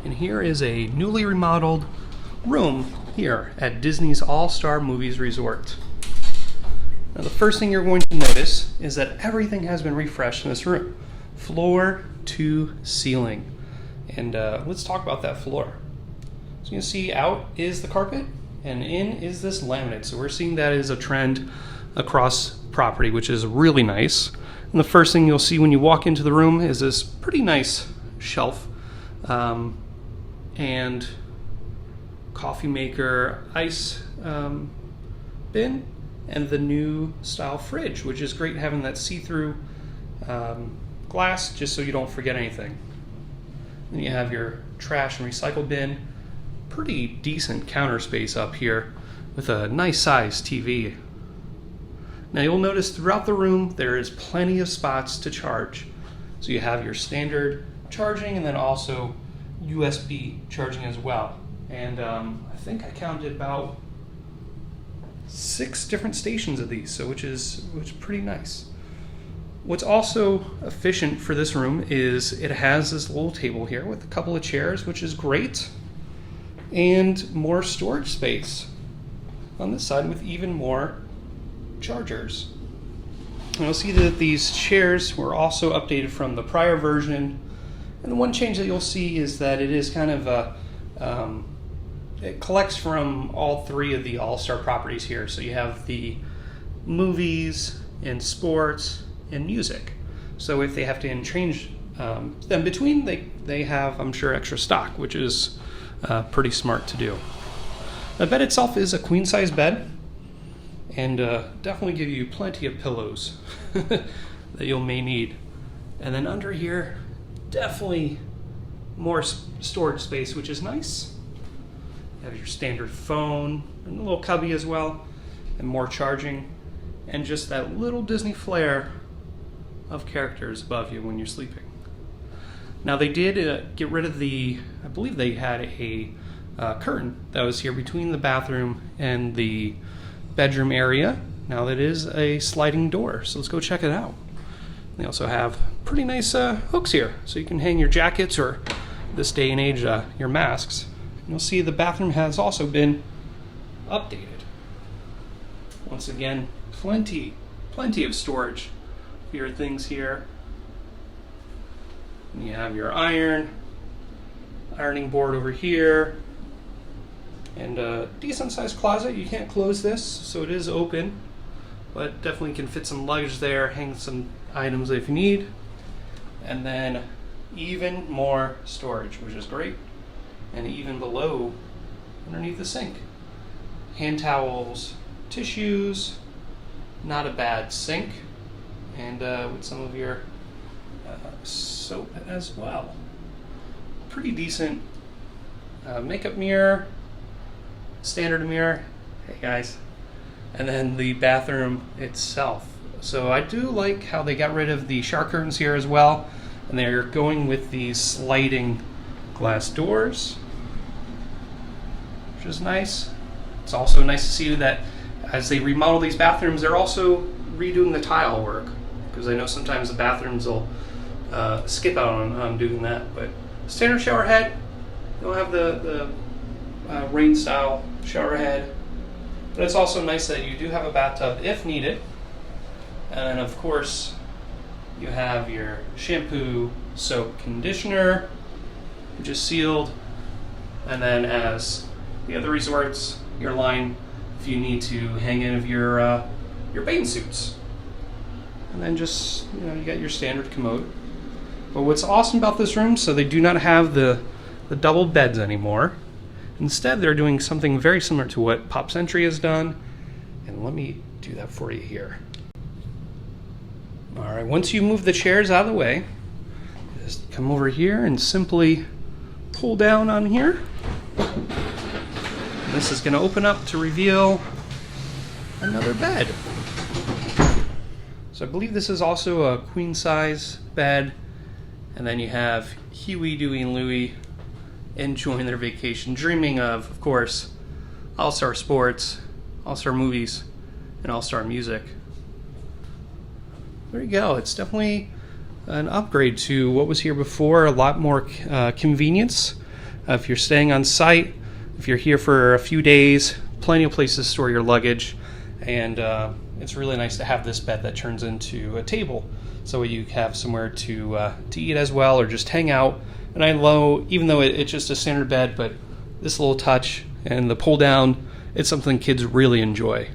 And here is a newly remodeled room here at Disney's All-Star Movies Resort. Now the first thing you're going to notice is that everything has been refreshed in this room, floor to ceiling. And let's talk about that floor. So you can see out is the carpet and in is this laminate. So we're seeing that as a trend across property, which is really nice. And the first thing you'll see when you walk into the room is this pretty nice shelf and coffee maker, ice bin, and the new style fridge, which is great having that see-through glass just so you don't forget anything. Then you have your trash and recycle bin. Pretty decent counter space up here with a nice size TV. Now you'll notice throughout the room there is plenty of spots to charge. So you have your standard charging and then also USB charging as well. And I think I counted about 6 different stations of these, so which is pretty nice. What's also efficient for this room is it has this little table here with a couple of chairs, which is great, and more storage space on this side with even more chargers. And you'll see that these chairs were also updated from the prior version. And the one change that you'll see is that it is kind of a it collects from all 3 of the All-Star properties here. So you have the movies and sports and music. So if they have to change them between, they have, I'm sure, extra stock, which is pretty smart to do. The bed itself is a queen-size bed and definitely give you plenty of pillows that you may need. And then under here, definitely more storage space, which is nice. You have your standard phone and a little cubby as well, and more charging, and just that little Disney flair of characters above you when you're sleeping. Now they did get rid of I believe they had a curtain that was here between the bathroom and the bedroom area. Now that is a sliding door, so let's go check it out. They also have pretty nice hooks here, so you can hang your jackets or, this day and age, your masks. And you'll see the bathroom has also been updated. Once again, plenty of storage for your things here. And you have your ironing board over here, and a decent sized closet. You can't close this, so it is open, but definitely can fit some luggage there, hang some items if you need, and then even more storage, which is great. And even below, underneath the sink, hand towels, tissues, not a bad sink, and with some of your soap as well. Pretty decent makeup mirror, standard mirror. Hey guys. And then the bathroom itself. So I do like how they got rid of the shower curtains here as well, and they're going with these sliding glass doors, which is nice. It's also nice to see that as they remodel these bathrooms, they're also redoing the tile work, because I know sometimes the bathrooms will skip out on doing that. But standard shower head, you'll have the rain style shower head, but it's also nice that you do have a bathtub if needed. And of course you have your shampoo, soap, conditioner, which is sealed. And then as the other resorts, your line if you need to hang in of your bathing suits. And then just, you got your standard commode. But what's awesome about this room, so they do not have the double beds anymore. Instead, they're doing something very similar to what Pop Century has done. And let me do that for you here. All right, once you move the chairs out of the way, just come over here and simply pull down on here. And this is going to open up to reveal another bed. So I believe this is also a queen size bed. And then you have Huey, Dewey, and Louie enjoying their vacation, dreaming of course, All-Star Sports, All-Star Movies, and All-Star Music. There you go. It's definitely an upgrade to what was here before. A lot more convenience. If you're staying on site, if you're here for a few days, plenty of places to store your luggage, and it's really nice to have this bed that turns into a table, so you have somewhere to eat as well, or just hang out. And even though it's just a standard bed, but this little touch and the pull down, it's something kids really enjoy.